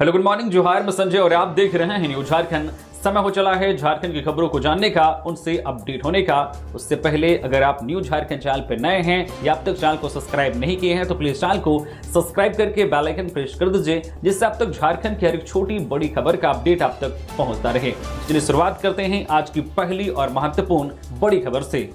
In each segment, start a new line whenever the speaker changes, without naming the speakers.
Hello good morning, जोहार, मैं संजय और आप देख रहे हैं न्यूज झारखंड। समय हो चला है झारखंड की खबरों को जानने का, उनसे अपडेट होने का। उससे पहले अगर आप न्यूज झारखंड चैनल पर नए हैं या अब तक चैनल को सब्सक्राइब नहीं किए हैं तो प्लीज चैनल को सब्सक्राइब करके बेल आइकन प्रेस कर दीजिए, जिससे अब तक झारखंड की हर एक छोटी बड़ी खबर का अपडेट आप तक पहुंचता रहे। चलिए शुरुआत करते हैं आज की पहली और महत्वपूर्ण बड़ी खबर से।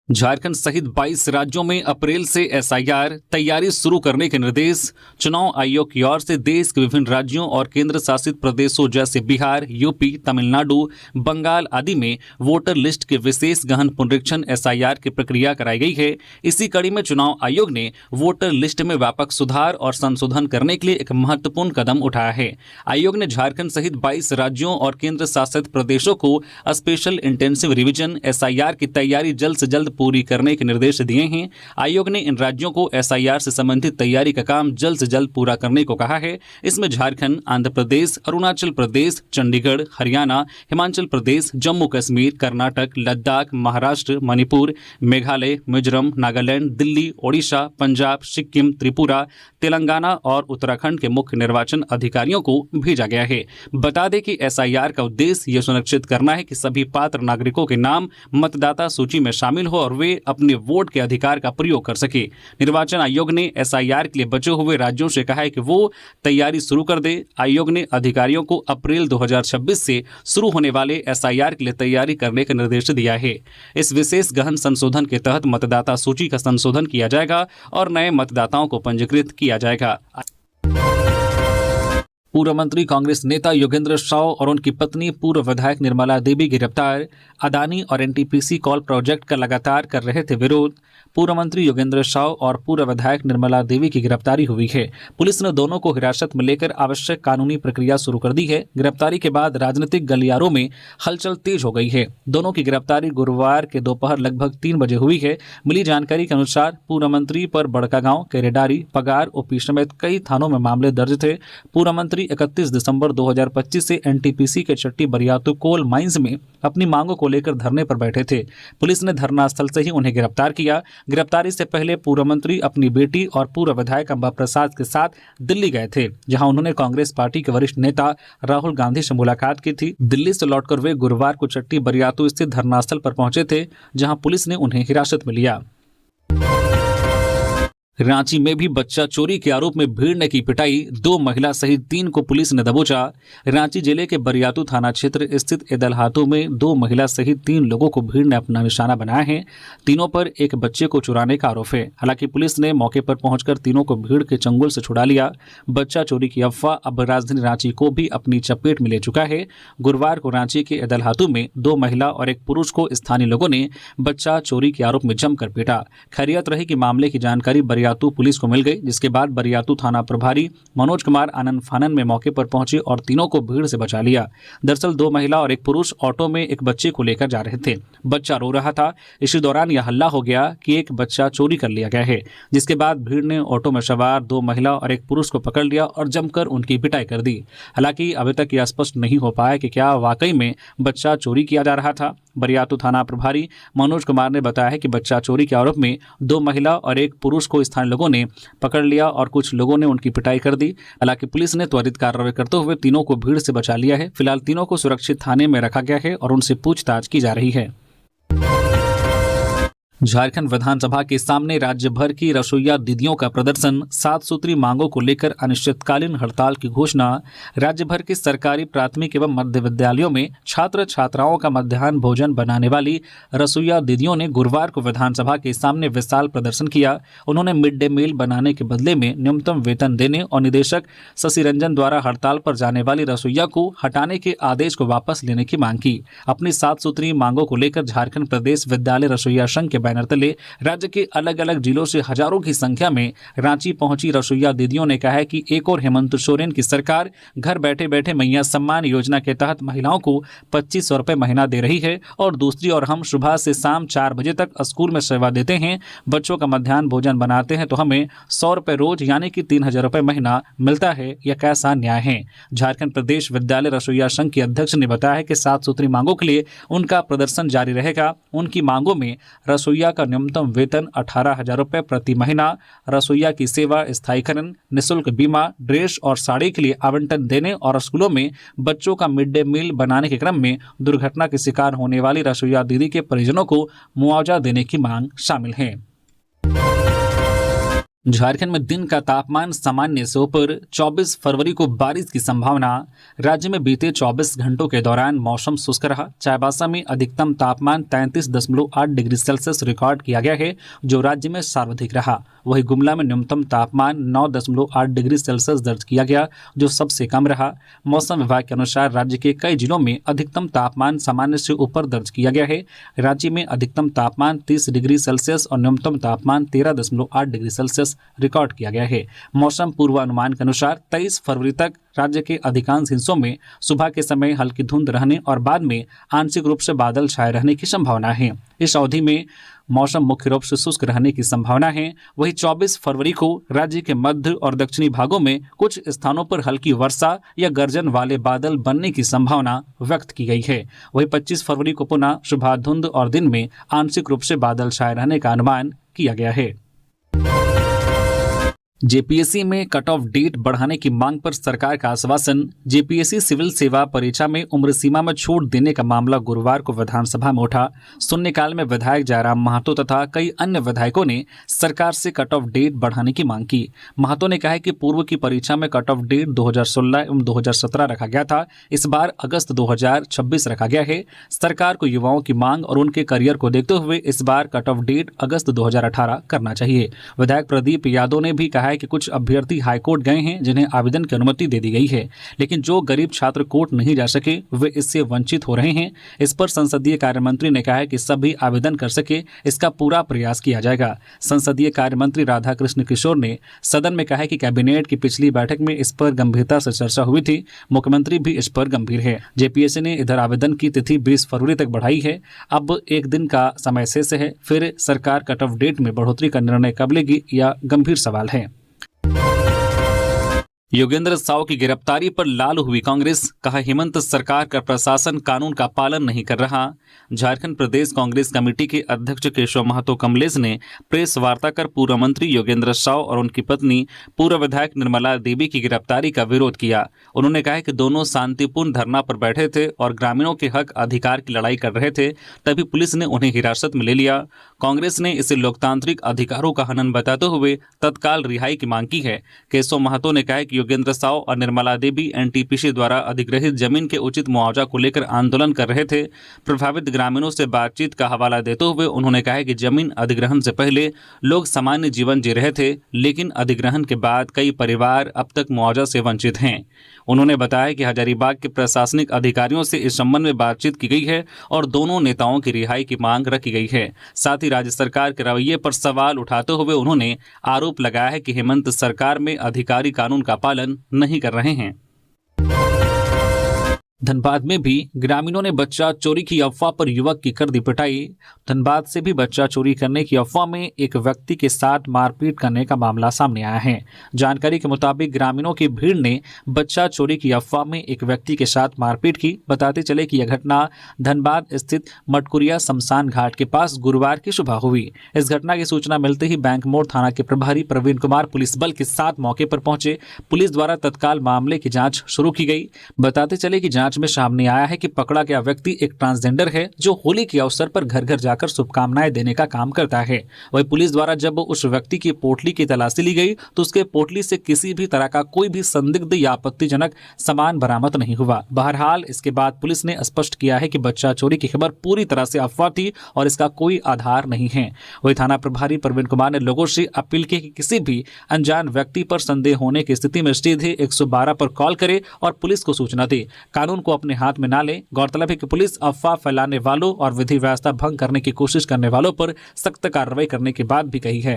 झारखंड सहित 22 राज्यों में अप्रैल से एसआईआर तैयारी शुरू करने के निर्देश। चुनाव आयोग की ओर से देश के विभिन्न राज्यों और केंद्र शासित प्रदेशों जैसे बिहार, यूपी, तमिलनाडु, बंगाल आदि में वोटर लिस्ट के विशेष गहन पुनरीक्षण एसआईआर की प्रक्रिया कराई गई है। इसी कड़ी में चुनाव आयोग ने वोटर लिस्ट में व्यापक सुधार और संशोधन करने के लिए एक महत्वपूर्ण कदम उठाया है। आयोग ने झारखंड सहित 22 राज्यों और केंद्र शासित प्रदेशों को स्पेशल इंटेंसिव रिवीजन एसआईआर की तैयारी जल्द से जल्द पूरी करने के निर्देश दिए हैं। आयोग ने इन राज्यों को एसआईआर से संबंधित तैयारी का काम जल्द से जल्द पूरा करने को कहा है। इसमें झारखंड, आंध्र प्रदेश, अरुणाचल प्रदेश, चंडीगढ़, हरियाणा, हिमाचल प्रदेश, जम्मू कश्मीर, कर्नाटक, लद्दाख, महाराष्ट्र, मणिपुर, मेघालय, मिजोरम, नागालैंड, दिल्ली, ओडिशा, पंजाब, सिक्किम, त्रिपुरा, तेलंगाना और उत्तराखंड के मुख्य निर्वाचन अधिकारियों को भेजा गया है। बता दें कि एसआईआर का उद्देश्य यह सुनिश्चित करना है कि सभी पात्र नागरिकों के नाम मतदाता सूची में शामिल हो और वे अपने वोट के अधिकार का प्रयोग कर सके। निर्वाचन आयोग ने एसआईआर के लिए बचे हुए राज्यों से कहा है कि वो तैयारी शुरू कर दे। आयोग ने अधिकारियों को अप्रैल 2026 से शुरू होने वाले एसआईआर के लिए तैयारी करने का निर्देश दिया है। इस विशेष गहन संशोधन के तहत मतदाता सूची का संशोधन किया जाएगा और नए मतदाताओं को पंजीकृत किया जाएगा। पूर्व मंत्री कांग्रेस नेता योगेंद्र साव और उनकी पत्नी पूर्व विधायक निर्मला देवी गिरफ्तार। अदानी और एनटीपीसी कॉल प्रोजेक्ट का लगातार कर रहे थे विरोध। पूर्व मंत्री योगेंद्र साव और पूर्व विधायक निर्मला देवी की गिरफ्तारी हुई है। पुलिस ने दोनों को हिरासत में लेकर आवश्यक कानूनी प्रक्रिया शुरू कर दी है। गिरफ्तारी के बाद राजनीतिक गलियारों में हलचल तेज हो गई है। दोनों की गिरफ्तारी गुरुवार के दोपहर लगभग 3 बजे हुई है। मिली जानकारी के अनुसार पूर्व मंत्री पर बड़कागांव, केरेडारी, पगार, ओपी समेत कई थानों में मामले दर्ज थे। पूर्व मंत्री 31 दिसंबर 2025 से एनटीपीसी के चट्टी बरियातू कोल माइंस में अपनी मांगों को लेकर धरने पर बैठे थे। पुलिस ने धरना स्थल से ही उन्हें गिरफ्तार किया। गिरफ्तारी से पहले पूर्व मंत्री अपनी बेटी और पूर्व विधायक अंबा प्रसाद के साथ दिल्ली गए थे, जहां उन्होंने कांग्रेस पार्टी के वरिष्ठ नेता राहुल गांधी से मुलाकात की थी। दिल्ली से लौटकर वे गुरुवार को चट्टी बरियातू स्थित धरना स्थल पर पहुंचे थे, जहां पुलिस ने उन्हें हिरासत में लिया। रांची में भी बच्चा चोरी के आरोप में भीड़ ने की पिटाई। 2 महिला सहित 3 को पुलिस ने दबोचा। रांची जिले के बरियातू थाना क्षेत्र स्थित एदलहातू में 2 महिला सहित 3 लोगों को भीड़ ने अपना निशाना बनाया है। तीनों पर एक बच्चे को चुराने का आरोप है। हालांकि पुलिस ने मौके पर पहुंचकर तीनों को भीड़ के चंगुल से छुड़ा लिया। बच्चा चोरी की अफवाह अब राजधानी रांची को भी अपनी चपेट में ले चुका है। गुरुवार को रांची के एदलहातू में 2 महिला और एक पुरुष को स्थानीय लोगों ने बच्चा चोरी के आरोप में जमकर पीटा। खैरियत रही कि मामले की जानकारी बरियातू पुलिस को मिल गई, जिसके बाद बरियातू थाना प्रभारी मनोज कुमार आनंद फानन में मौके पर पहुंचे और तीनों को भीड़ से बचा लिया। दरअसल 2 महिला और एक पुरुष ऑटो में एक बच्चे को लेकर जा रहे थे। बच्चा रो रहा था। इसी दौरान यह हल्ला हो गया कि एक बच्चा चोरी कर लिया गया है, जिसके बाद भीड़ ने ऑटो में सवार 2 महिला और एक पुरुष को पकड़ लिया और जमकर उनकी पिटाई कर दी। हालांकि अभी तक यह स्पष्ट नहीं हो पाया कि क्या वाकई में बच्चा चोरी किया जा रहा था। बरियातू थाना प्रभारी मनोज कुमार ने बताया है कि बच्चा चोरी के आरोप में 2 महिला और एक पुरुष को स्थानीय लोगों ने पकड़ लिया और कुछ लोगों ने उनकी पिटाई कर दी। हालांकि पुलिस ने त्वरित कार्रवाई करते हुए तीनों को भीड़ से बचा लिया है। फिलहाल तीनों को सुरक्षित थाने में रखा गया है और उनसे पूछताछ की जा रही है। झारखंड विधानसभा के सामने राज्य भर की रसोइया दीदियों का प्रदर्शन। 7 सूत्री मांगों को लेकर अनिश्चितकालीन हड़ताल की घोषणा। राज्य भर के सरकारी प्राथमिक एवं मध्य विद्यालयों में छात्र छात्राओं का मध्याह्न भोजन बनाने वाली रसोइया दीदियों ने गुरुवार को विधानसभा के सामने विशाल प्रदर्शन किया। उन्होंने मिड डे मील बनाने के बदले में न्यूनतम वेतन देने और निदेशक शशि रंजन द्वारा हड़ताल पर जाने वाली रसोइया को हटाने के आदेश को वापस लेने की मांग की। अपनी 7 सूत्री मांगों को लेकर झारखंड प्रदेश विद्यालय रसोइया संघ के बैनर तले राज्य के अलग अलग जिलों से हजारों की संख्या में रांची पहुंची रसोइया दीदियों ने कहा है कि एक और हेमंत सोरेन की सरकार घर बैठे बैठे मैया सम्मान योजना के तहत महिलाओं को 2500 रुपए महीना दे रही है और दूसरी ओर हम सुबह से शाम 4 बजे तक स्कूल में सेवा देते हैं, बच्चों का मध्याह्न भोजन बनाते हैं तो हमें 100 रुपए रोज यानी कि 3000 रुपए महीना मिलता है। यह कैसा न्याय है। झारखंड प्रदेश विद्यालय रसोइया संघ के अध्यक्ष ने बताया है कि 7 सूत्री मांगों के लिए उनका प्रदर्शन जारी रहेगा। उनकी मांगों में रसोइया रसोईया का न्यूनतम वेतन 18,000 रुपये प्रति महीना, रसोईया की सेवा स्थायीकरण, निःशुल्क बीमा, ड्रेस और साड़ी के लिए आवंटन देने और स्कूलों में बच्चों का मिड डे मील बनाने के क्रम में दुर्घटना के शिकार होने वाली रसोईया दीदी के परिजनों को मुआवजा देने की मांग शामिल है। झारखंड में दिन का तापमान सामान्य से ऊपर, 24 फरवरी को बारिश की संभावना। राज्य में बीते 24 घंटों के दौरान मौसम शुष्क रहा। चाईबासा में अधिकतम तापमान 33.8 डिग्री सेल्सियस रिकॉर्ड किया गया है, जो राज्य में सर्वाधिक रहा। वहीं गुमला में न्यूनतम तापमान 9.8 डिग्री सेल्सियस दर्ज किया गया, जो सबसे कम रहा। मौसम विभाग के अनुसार राज्य के कई जिलों में अधिकतम तापमान सामान्य से ऊपर दर्ज किया गया है। राज्य में अधिकतम तापमान 30 डिग्री सेल्सियस और न्यूनतम तापमान 13.8 डिग्री सेल्सियस रिकॉर्ड किया गया है। मौसम पूर्वानुमान के अनुसार 23 फरवरी तक राज्य के अधिकांश हिस्सों में सुबह के समय हल्की धुंध रहने और बाद में आंशिक रूप से बादल छाए रहने की संभावना है। इस अवधि में मौसम मुख्य रूप से शुष्क रहने की संभावना है। वहीं 24 फरवरी को राज्य के मध्य और दक्षिणी भागों में कुछ स्थानों पर हल्की वर्षा या गर्जन वाले बादल बनने की संभावना व्यक्त की गई है। वहीं 25 फरवरी को पुनः सुबह धुंध और दिन में आंशिक रूप से बादल छाए रहने का अनुमान किया गया है। जेपीएससी में कट ऑफ डेट बढ़ाने की मांग पर सरकार का आश्वासन। जेपीएससी सिविल सेवा परीक्षा में उम्र सीमा में छूट देने का मामला गुरुवार को विधानसभा में उठा। शून्यकाल में विधायक जयराम महतो तथा कई अन्य विधायकों ने सरकार से कट ऑफ डेट बढ़ाने की मांग की। महतो ने कहा है कि पूर्व की परीक्षा में कट ऑफ डेट 2016 एवं 2017 रखा गया था, इस बार अगस्त 2026 रखा गया है। सरकार को युवाओं की मांग और उनके करियर को देखते हुए इस बार कट ऑफ डेट अगस्त 2018 करना चाहिए। विधायक प्रदीप यादव ने भी कहा है कि कुछ अभ्यर्थी हाईकोर्ट गए हैं जिन्हें आवेदन की अनुमति दे दी गई है, लेकिन जो गरीब छात्र कोर्ट नहीं जा सके वे इससे वंचित हो रहे हैं। इस पर संसदीय कार्य मंत्री ने कहा है कि सभी आवेदन कर सके, इसका पूरा प्रयास किया जाएगा। संसदीय कार्य मंत्री राधाकृष्ण किशोर ने सदन में कहा है कि कैबिनेट की पिछली बैठक में इस पर गंभीरता से चर्चा हुई थी। मुख्यमंत्री भी इस पर गंभीर है। जेपीएससी ने इधर आवेदन की तिथि 20 फरवरी तक बढ़ाई है। अब एक दिन का समय शेष है, फिर सरकार कट ऑफ डेट में बढ़ोतरी का निर्णय कब लेगी, यह गंभीर सवाल है। योगेंद्र साव की गिरफ्तारी पर लाल हुई कांग्रेस, कहा हेमंत सरकार का प्रशासन कानून का पालन नहीं कर रहा। झारखंड प्रदेश कांग्रेस कमेटी के अध्यक्ष केशव महतो कमलेश ने प्रेस वार्ता कर पूर्व मंत्री योगेंद्र साव और उनकी पत्नी पूर्व विधायक निर्मला देवी की गिरफ्तारी का विरोध किया। उन्होंने कहा कि दोनों शांतिपूर्ण धरना पर बैठे थे और ग्रामीणों के हक अधिकार की लड़ाई कर रहे थे, तभी पुलिस ने उन्हें हिरासत में ले लिया। कांग्रेस ने इसे लोकतांत्रिक अधिकारों का हनन बताते हुए तत्काल रिहाई की मांग की है। केशव महतो ने कहा कि योगेंद्र साव और निर्मला देवी एनटीपीसी द्वारा अधिग्रहित जमीन के उचित मुआवजा को लेकर आंदोलन कर रहे थे। प्रभावित ग्रामीणों से बातचीत का हवाला देते हुए उन्होंने कहा कि जमीन अधिग्रहण से पहले लोग सामान्य जीवन जी रहे थे, लेकिन अधिग्रहण के बाद कई परिवार अब तक मुआवजा से वंचित हैं। उन्होंने बताया कि हजारीबाग के प्रशासनिक अधिकारियों से इस संबंध में बातचीत की गई है और दोनों नेताओं की रिहाई की मांग रखी गई है। साथ ही राज्य सरकार के रवैये पर सवाल उठाते हुए उन्होंने आरोप लगाया है कि हेमंत सरकार में अधिकारी कानून का पालन नहीं कर रहे हैं। धनबाद में भी ग्रामीणों ने बच्चा चोरी की अफवाह पर युवक की कर दी पिटाई। धनबाद से भी बच्चा चोरी करने की अफवाह में एक व्यक्ति के साथ मारपीट करने का मामला सामने आया है। जानकारी के मुताबिक ग्रामीणों की भीड़ ने बच्चा चोरी की अफवाह में एक व्यक्ति के साथ मारपीट की। बताते चले कि यह घटना धनबाद स्थित मटकुरिया शमशान घाट के पास गुरुवार की सुबह हुई। इस घटना की सूचना मिलते ही बैंक मोड़ थाना के प्रभारी प्रवीण कुमार पुलिस बल के साथ मौके पर पहुंचे। पुलिस द्वारा तत्काल मामले की जाँच शुरू की गई। बताते चले कि में सामने आया है कि पकड़ा गया व्यक्ति एक ट्रांसजेंडर है जो होली के अवसर पर घर घर जाकर शुभकामनाएं देने का काम करता है। वही पुलिस द्वारा जब उस व्यक्ति की पोटली की तलाशी ली गई तो उसके पोटली से किसी भी तरह का कोई भी संदिग्ध या आपत्तिजनक सामान बरामद नहीं हुआ। बहरहाल इसके बाद पुलिस ने स्पष्ट किया है कि बच्चा चोरी की खबर पूरी तरह से अफवाह थी और इसका कोई आधार नहीं है। वही थाना प्रभारी प्रवीण कुमार ने लोगों से अपील की कि किसी भी अनजान व्यक्ति पर संदेह होने की स्थिति में सीधे 112 पर कॉल करे और पुलिस को सूचना दे। कानून को अपने हाथ में ना ले। गौरतलब है कि पुलिस अफवाह फैलाने वालों और विधि व्यवस्था भंग करने की कोशिश करने वालों पर सख्त कार्रवाई करने की बात भी कही है।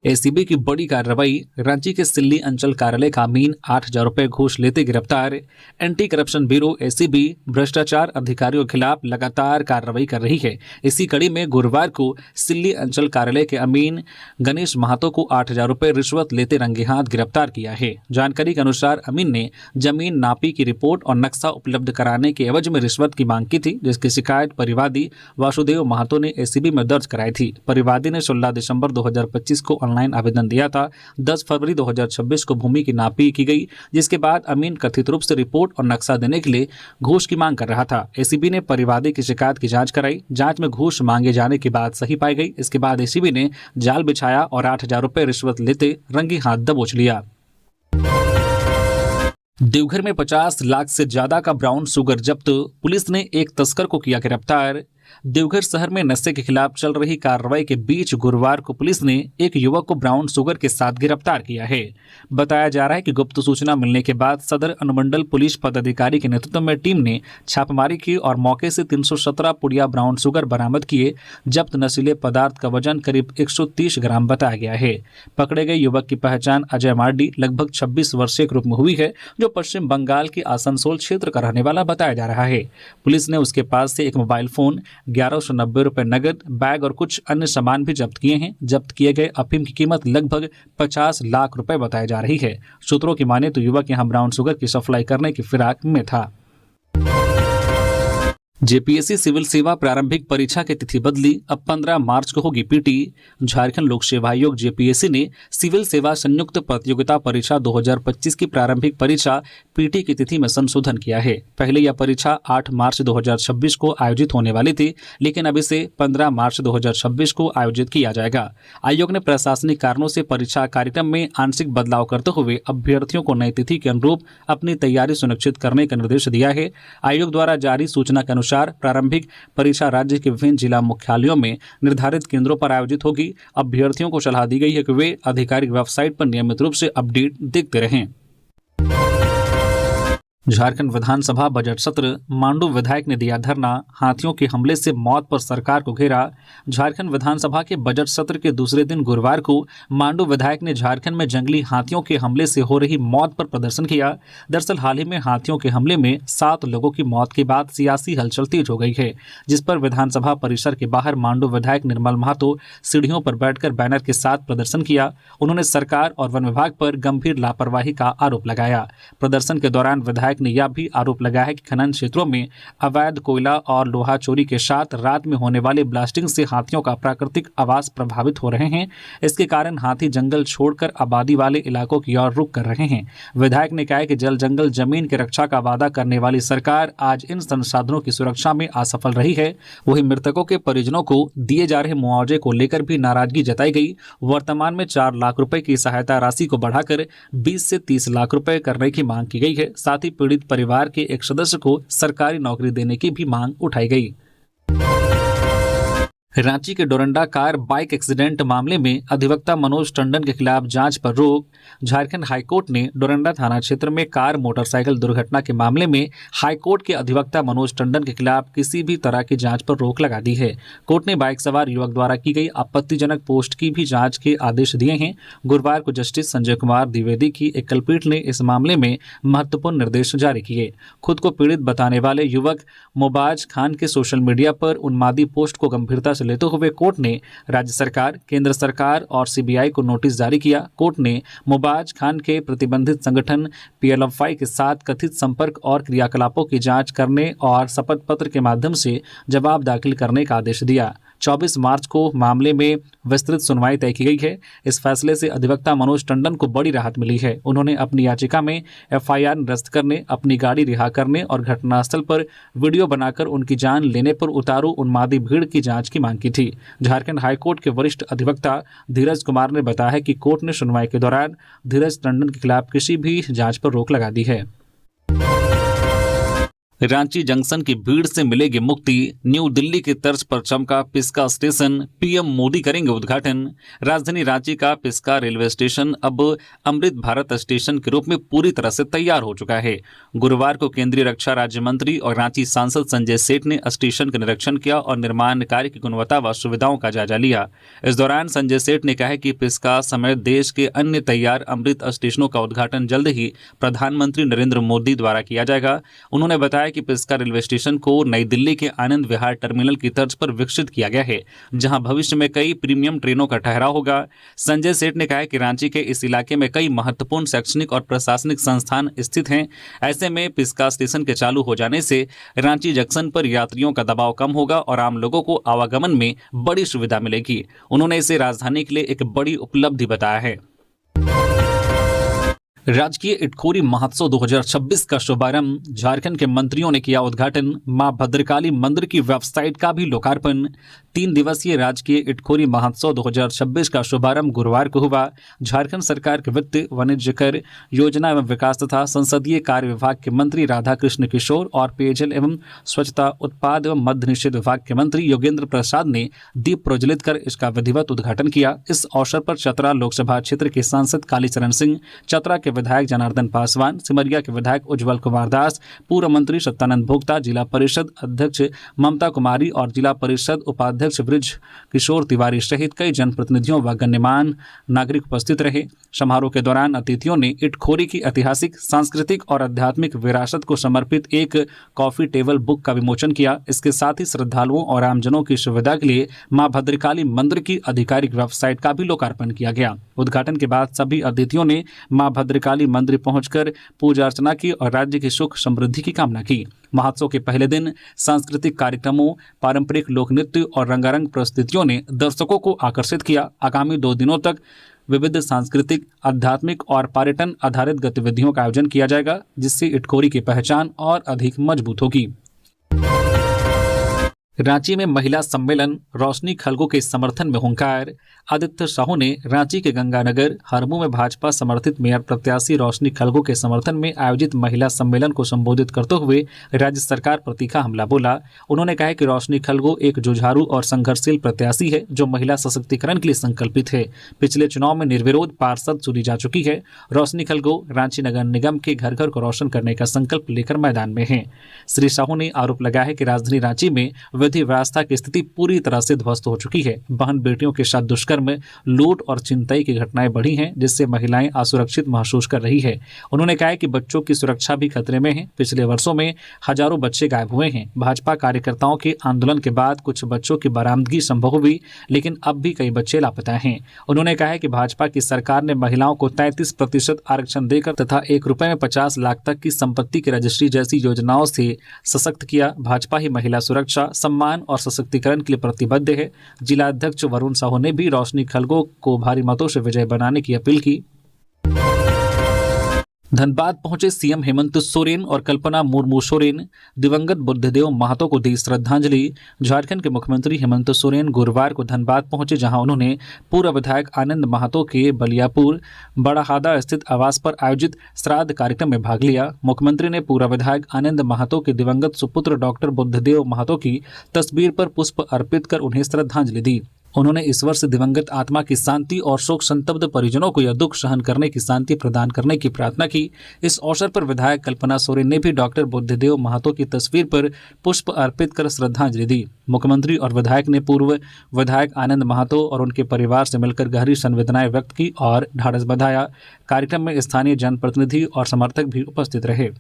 एसीबी की बड़ी कार्रवाई। रांची के सिल्ली अंचल कार्यालय का अमीन 8,000 रुपए घूस लेते गिरफ्तार। एंटी करप्शन ब्यूरो एसीबी भ्रष्टाचार अधिकारियों के खिलाफ लगातार कार्रवाई कर रही है। इसी कड़ी में गुरुवार को सिल्ली अंचल कार्यालय के अमीन गणेश महतो को 8,000 रुपए रिश्वत लेते रंगे हाथ गिरफ्तार किया है। जानकारी के अनुसार अमीन ने जमीन नापी की रिपोर्ट और नक्शा उपलब्ध कराने के एवज में रिश्वत की मांग की थी, जिसकी शिकायत परिवादी वासुदेव महतो ने एसीबी में दर्ज कराई थी। परिवादी ने 16 दिसंबर 2025 को ऑनलाइन आवेदन दिया था। 10 फरवरी 2026 को भूमि की नापी की गई, जिसके बाद अमीन कथित रूप से रिपोर्ट और नक्शा देने के लिए घूस की मांग कर रहा था। एसीबी ने परिवादी की शिकायत की जांच कराई। जांच में घूस मांगे जाने की बात सही पाई गई। इसके बाद एसीबी ने जाल बिछाया और 8,000 रुपए रिश्वत लेते रंगे हाथ दबोच लिया। देवघर में 50 लाख से ज्यादा का ब्राउन शुगर जब्त। पुलिस ने एक तस्कर को किया गिरफ्तार। देवघर शहर में नशे के खिलाफ चल रही कार्रवाई के बीच गुरुवार को पुलिस ने एक युवक को ब्राउन शुगर के साथ गिरफ्तार किया है। बताया जा रहा है कि गुप्त सूचना मिलने के बाद सदर अनुमंडल पुलिस पदाधिकारी के नेतृत्व में टीम ने छापेमारी की और मौके से 317 पुड़िया ब्राउन शुगर बरामद किए। जब्त नशीले पदार्थ का वजन करीब 130 ग्राम बताया गया है। पकड़े गए युवक की पहचान अजय मार्डी लगभग 26 वर्षीय के रूप में हुई है, जो पश्चिम बंगाल के आसनसोल क्षेत्र का रहने वाला बताया जा रहा है। पुलिस ने उसके पास से एक मोबाइल फोन, 1190 रुपए नगद, बैग और कुछ अन्य सामान भी जब्त किए हैं। जब्त किए गए अफीम की कीमत लगभग 50 लाख रुपए बताई जा रही है। सूत्रों की माने तो युवक यहां ब्राउन शुगर की सप्लाई करने की फिराक में था। जेपीएससी सिविल सेवा प्रारंभिक परीक्षा की तिथि बदली। अब 15 मार्च को होगी पीटी। झारखंड लोक सेवा आयोग जेपीएससी ने सिविल सेवा संयुक्त प्रतियोगिता परीक्षा 2025 की प्रारंभिक परीक्षा पीटी की तिथि में संशोधन किया है। पहले यह परीक्षा 8 मार्च 2026 को आयोजित होने वाली थी, लेकिन अब इसे 15 मार्च 2026 को आयोजित किया जाएगा। आयोग ने प्रशासनिक कारणों से परीक्षा कार्यक्रम में आंशिक बदलाव करते हुए अभ्यर्थियों को नई तिथि के अनुरूप अपनी तैयारी सुनिश्चित करने का निर्देश दिया है। आयोग द्वारा जारी सूचना के अनुसार प्रारंभिक परीक्षा राज्य के विभिन्न जिला मुख्यालयों में निर्धारित केंद्रों पर आयोजित होगी। अभ्यर्थियों को सलाह दी गई है कि वे आधिकारिक वेबसाइट पर नियमित रूप से अपडेट देखते रहें। झारखंड विधानसभा बजट सत्र। मांडू विधायक ने दिया धरना। हाथियों के हमले से मौत पर सरकार को घेरा। झारखंड विधानसभा के बजट सत्र के दूसरे दिन गुरुवार को मांडू विधायक ने झारखंड में जंगली हाथियों के हमले से हो रही मौत पर प्रदर्शन किया। दरअसल हाल ही में हाथियों के हमले में 7 लोगों की मौत के बाद सियासी हलचल तेज हो गई है, जिस पर विधानसभा परिसर के बाहर मांडू विधायक निर्मल महतो सीढ़ियों पर बैठकर बैनर के साथ प्रदर्शन किया। उन्होंने सरकार और वन विभाग पर गंभीर लापरवाही का आरोप लगाया। प्रदर्शन के दौरान विधायक ने यह भी आरोप लगाया है कि खनन क्षेत्रों में अवैध कोयला और लोहा चोरी के साथ रात में होने वाली ब्लास्टिंग से हाथियों का प्राकृतिक आवास प्रभावित हो रहे हैं। इसके कारण हाथी जंगल छोड़कर आबादी वाले इलाकों की ओर रुख कर रहे हैं। विधायक ने कहा कि जल जंगल जमीन की रक्षा का वादा करने वाली सरकार आज इन संसाधनों की सुरक्षा में असफल रही है। वहीं मृतकों के परिजनों को दिए जा रहे मुआवजे को लेकर भी नाराजगी जताई गई। वर्तमान में 4 लाख रुपए की सहायता राशि को बढ़ाकर 20 से 30 लाख रुपए करने की मांग की गई है। साथ ही पीड़ित परिवार के एक सदस्य को सरकारी नौकरी देने की भी मांग उठाई गई। रांची के डोरंडा कार बाइक एक्सीडेंट मामले में अधिवक्ता मनोज टंडन के खिलाफ जांच पर रोक। झारखंड हाईकोर्ट ने डोरंडा थाना क्षेत्र में कार मोटरसाइकिल दुर्घटना के मामले में हाईकोर्ट के अधिवक्ता मनोज टंडन के खिलाफ किसी भी तरह की जांच पर रोक लगा दी है। कोर्ट ने बाइक सवार युवक द्वारा की गई आपत्तिजनक पोस्ट की भी जांच के आदेश दिए हैं। गुरुवार को जस्टिस संजय कुमार द्विवेदी की एक खंडपीठ ने इस मामले में महत्वपूर्ण निर्देश जारी किए। खुद को पीड़ित बताने वाले युवक मोबाज खान के सोशल मीडिया पर उन्मादी पोस्ट को गंभीरता लेते हुए कोर्ट ने राज्य सरकार, केंद्र सरकार और सीबीआई को नोटिस जारी किया। कोर्ट ने मोबाज खान के प्रतिबंधित संगठन पीएलएफआई के साथ कथित संपर्क और क्रियाकलापों की जांच करने और शपथ पत्र के माध्यम से जवाब दाखिल करने का आदेश दिया। 24 मार्च को मामले में विस्तृत सुनवाई तय की गई है। इस फैसले से अधिवक्ता मनोज टंडन को बड़ी राहत मिली है। उन्होंने अपनी याचिका में एफआईआर निरस्त करने, अपनी गाड़ी रिहा करने और घटनास्थल पर वीडियो बनाकर उनकी जान लेने पर उतारू उन्मादी भीड़ की जांच की मांग की थी। झारखंड हाईकोर्ट के वरिष्ठ अधिवक्ता धीरज कुमार ने बताया कि कोर्ट ने सुनवाई के दौरान धीरज टंडन के खिलाफ किसी भी जांच पर रोक लगा दी है। रांची जंक्शन की भीड़ से मिलेगी मुक्ति, न्यू दिल्ली की तर्ज पर चमका पिस्का स्टेशन, पीएम मोदी करेंगे उद्घाटन। राजधानी रांची का पिस्का रेलवे स्टेशन अब अमृत भारत स्टेशन के रूप में पूरी तरह से तैयार हो चुका है। गुरुवार को केंद्रीय रक्षा राज्य मंत्री और रांची सांसद संजय सेठ ने स्टेशन का निरीक्षण किया और निर्माण कार्य की गुणवत्ता व सुविधाओं का जायजा लिया। इस दौरान संजय सेठ ने कहा कि पिस्का समेत देश के अन्य तैयार अमृत स्टेशनों का उद्घाटन जल्द ही प्रधानमंत्री नरेंद्र मोदी द्वारा किया जाएगा। उन्होंने बताया कि पिस्का रेलवे स्टेशन को नई दिल्ली के आनंद विहार टर्मिनल की तर्ज पर विकसित किया गया है, जहां भविष्य में कई प्रीमियम ट्रेनों का ठहराव होगा। संजय सेठ ने कहा कि रांची के इस इलाके में कई महत्वपूर्ण शैक्षणिक और प्रशासनिक संस्थान स्थित हैं। ऐसे में पिस्का स्टेशन के चालू हो जाने से रांची जंक्शन पर यात्रियों का दबाव कम होगा और आम लोगों को आवागमन में बड़ी सुविधा मिलेगी। उन्होंने इसे राजधानी के लिए एक बड़ी उपलब्धि बताया है। राजकीय इटखोरी महोत्सव 2026 का शुभारंभ, झारखंड के मंत्रियों ने किया उद्घाटन। मां भद्रकाली मंदिर की वेबसाइट का भी लोकार्पण। 3 दिवसीय राजकीय इटखोरी महोत्सव 2026 का शुभारंभ गुरुवार को हुआ। झारखंड सरकार के वित्त, वाणिज्य कर, योजना एवं विकास तथा संसदीय कार्य विभाग के मंत्री राधाकृष्ण किशोर और पेयजल एवं स्वच्छता, उत्पाद एवं मद्य निषेध विभाग के मंत्री योगेंद्र प्रसाद ने दीप प्रज्वलित कर इसका विधिवत उद्घाटन किया। इस अवसर पर चतरा लोकसभा क्षेत्र के सांसद कालीचरण सिंह, चतरा के विधायक जनार्दन पासवान, सिमरिया के विधायक उज्जवल कुमार दास, पूर्व मंत्री सत्यानंद भोक्ता, जिला परिषद अध्यक्ष ममता कुमारी और जिला परिषद उपाध्यक्ष ब्रिज किशोर तिवारी सहित कई जनप्रतिनिधियों व गण्यमान्य नागरिक उपस्थित रहे। समारोह के दौरान अतिथियों ने इटखोरी की ऐतिहासिक, सांस्कृतिक और आध्यात्मिक विरासत को समर्पित एक कॉफी टेबल बुक का विमोचन किया। इसके साथ ही श्रद्धालुओं और आमजनों की सुविधा के लिए मां भद्रकाली मंदिर की आधिकारिक वेबसाइट का भी लोकार्पण किया गया। उद्घाटन के बाद सभी अतिथियों ने मां भद्रकाली मंदिर पहुंचकर पूजा अर्चना की और राज्य की सुख समृद्धि की कामना की। महोत्सव के पहले दिन सांस्कृतिक कार्यक्रमों, पारंपरिक लोक नृत्य और रंगारंग प्रस्तुतियों ने दर्शकों को आकर्षित किया। आगामी 2 दिनों तक विविध सांस्कृतिक, आध्यात्मिक और पर्यटन आधारित गतिविधियों का आयोजन किया जाएगा, जिससे इटखोरी की पहचान और अधिक मजबूत होगी। रांची में महिला सम्मेलन, रोशनी खलगो के समर्थन में हुंकार। आदित्य साहू ने रांची के गंगानगर हरमू में भाजपा समर्थित मेयर प्रत्याशी रोशनी खलगो के समर्थन में आयोजित महिला सम्मेलन को संबोधित करते हुए राज्य सरकार पर तीखा हमला बोला। उन्होंने कहा कि रोशनी खलगो एक जुझारू और संघर्षशील प्रत्याशी है जो महिला सशक्तिकरण के लिए संकल्पित है। पिछले चुनाव में निर्विरोध पार्षद चुनी जा चुकी है। रोशनी खलगो रांची नगर निगम के घर घर को रोशन करने का संकल्प लेकर मैदान में है। श्री साहू ने आरोप लगाया है कि राजधानी रांची में विधि व्यवस्था की स्थिति पूरी तरह से ध्वस्त हो चुकी है। बहन बेटियों के साथ दुष्कर्म, लूट और छिनतई की घटनाएं बढ़ी हैं, जिससे महिलाएं असुरक्षित महसूस कर रही है। उन्होंने कहा कि बच्चों की सुरक्षा भी खतरे में है। पिछले वर्षों में हजारों बच्चे गायब हुए हैं। भाजपा कार्यकर्ताओं के आंदोलन के बाद कुछ बच्चों की बरामदगी संभव हुई, लेकिन अब भी कई बच्चे लापता हैं। उन्होंने कहा कि भाजपा की सरकार ने महिलाओं को 33% आरक्षण देकर तथा ₹1 में 50 लाख तक की संपत्ति की रजिस्ट्री जैसी योजनाओं से सशक्त किया। भाजपा ही महिला सुरक्षा, सम्मान और सशक्तिकरण के लिए प्रतिबद्ध है। जिला अध्यक्ष वरुण साहू ने भी रोशनी खलगो को भारी मतों से विजय बनाने की अपील की। धनबाद पहुंचे सीएम हेमंत सोरेन और कल्पना मुर्मू सोरेन, दिवंगत बुद्धदेव महतो को दी श्रद्धांजलि। झारखंड के मुख्यमंत्री हेमंत सोरेन गुरुवार को धनबाद पहुंचे, जहां उन्होंने पूर्व विधायक आनंद महतो के बलियापुर बड़ाहादा स्थित आवास पर आयोजित श्राद्ध कार्यक्रम में भाग लिया। मुख्यमंत्री ने पूर्व विधायक आनंद महतो के दिवंगत सुपुत्र डॉक्टर बुद्धदेव महतो की तस्वीर पर पुष्प अर्पित कर उन्हें श्रद्धांजलि दी। उन्होंने इस वर्ष दिवंगत आत्मा की शांति और शोक संतप्त परिजनों को यह दुख सहन करने की शांति प्रदान करने की प्रार्थना की। इस अवसर पर विधायक कल्पना सोरेन ने भी डॉक्टर बुद्धदेव महतो की तस्वीर पर पुष्प अर्पित कर श्रद्धांजलि दी। मुख्यमंत्री और विधायक ने पूर्व विधायक आनंद महतो और उनके परिवार से मिलकर गहरी संवेदनाएं व्यक्त की और ढाढ़स बंधाया। कार्यक्रम में स्थानीय जनप्रतिनिधि और समर्थक भी उपस्थित रहे।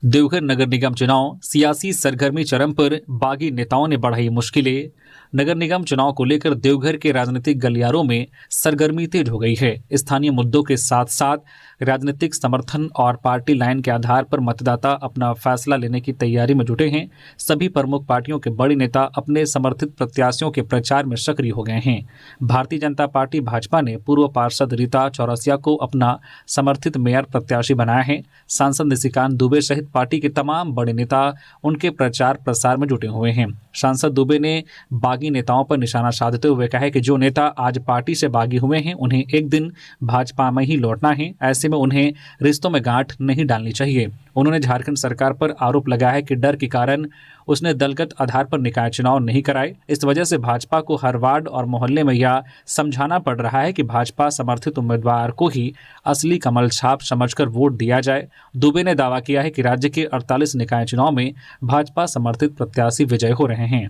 देवघर नगर निगम चुनाव, सियासी सरगर्मी चरम पर, बागी नेताओं ने बढ़ाई मुश्किलें। नगर निगम चुनाव को लेकर देवघर के राजनीतिक गलियारों में सरगर्मी तेज हो गई है। स्थानीय मुद्दों के साथ साथ राजनीतिक समर्थन और पार्टी लाइन के आधार पर मतदाता अपना फैसला लेने की तैयारी में जुटे हैं। सभी प्रमुख पार्टियों के बड़े नेता अपने समर्थित प्रत्याशियों के प्रचार में सक्रिय हो गए हैं। भारतीय जनता पार्टी भाजपा ने पूर्व पार्षद रीता चौरसिया को अपना समर्थित मेयर प्रत्याशी बनाया है। सांसद निशिकांत दुबे सहित पार्टी के तमाम बड़े नेता उनके प्रचार प्रसार में जुटे हुए हैं। सांसद दुबे ने बागी बागी नेताओं पर निशाना साधते हुए कहा है कि जो नेता आज पार्टी से बागी हुए हैं उन्हें एक दिन भाजपा में ही लौटना है। ऐसे में उन्हें रिश्तों में गांठ नहीं डालनी चाहिए। उन्होंने झारखंड सरकार पर आरोप लगाया है कि डर के कारण उसने दलगत आधार पर निकाय चुनाव नहीं कराए। इस वजह से भाजपा को हर वार्ड और मोहल्ले में यह समझाना पड़ रहा है कि भाजपा समर्थित उम्मीदवार को ही असली कमल छाप समझकर वोट दिया जाए। दुबे ने दावा किया है कि राज्य के 48 निकाय चुनाव में भाजपा समर्थित प्रत्याशी विजय हो रहे हैं।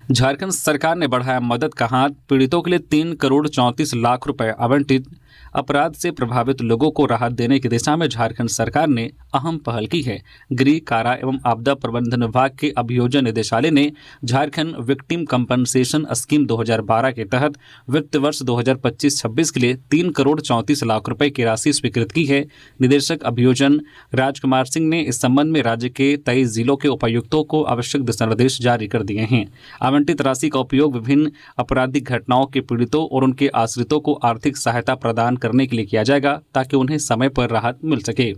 झारखंड सरकार ने बढ़ाया मदद का हाथ, पीड़ितों के लिए 3 करोड़ 34 लाख रुपए आवंटित। अपराध से प्रभावित लोगों को राहत देने की दिशा में झारखंड सरकार ने अहम पहल की है। गृह, कारा एवं आपदा प्रबंधन विभाग के अभियोजन निदेशालय ने झारखंड विक्टिम कंपनसेशन स्कीम 2012 के तहत वित्त वर्ष 2025-26 के लिए 3 करोड़ 34 लाख रुपए की राशि स्वीकृत की है। निदेशक अभियोजन राजकुमार सिंह ने इस संबंध में राज्य के 23 जिलों के उपायुक्तों को आवश्यक दिशा निर्देश जारी कर दिए हैं। आवंटित राशि का उपयोग विभिन्न आपराधिक घटनाओं के पीड़ितों और उनके आश्रितों को आर्थिक सहायता प्रदान करने के लिए किया जाएगा ताकि उन्हें समय पर राहत मिल सके।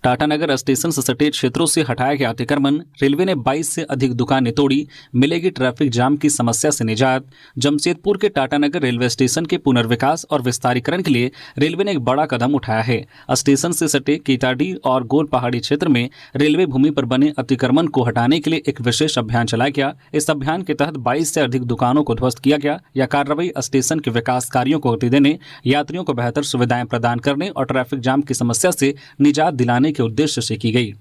टाटानगर स्टेशन से सटे क्षेत्रों से हटाया गया अतिक्रमण। रेलवे ने 22 से अधिक दुकानें तोड़ी, मिलेगी ट्रैफिक जाम की समस्या से निजात। जमशेदपुर के टाटानगर रेलवे स्टेशन के पुनर्विकास और विस्तारीकरण के लिए रेलवे ने एक बड़ा कदम उठाया है। स्टेशन से सटे कीटाडी और गोल पहाड़ी क्षेत्र में रेलवे भूमि पर बने अतिक्रमण को हटाने के लिए एक विशेष अभियान चलाया गया। इस अभियान के तहत 22 से अधिक दुकानों को ध्वस्त किया गया। यह कार्रवाई स्टेशन के विकास कार्यों को गति देने, यात्रियों को बेहतर सुविधाएं प्रदान करने और ट्रैफिक जाम की समस्या से निजात दिलाने के उद्देश्य से की गई।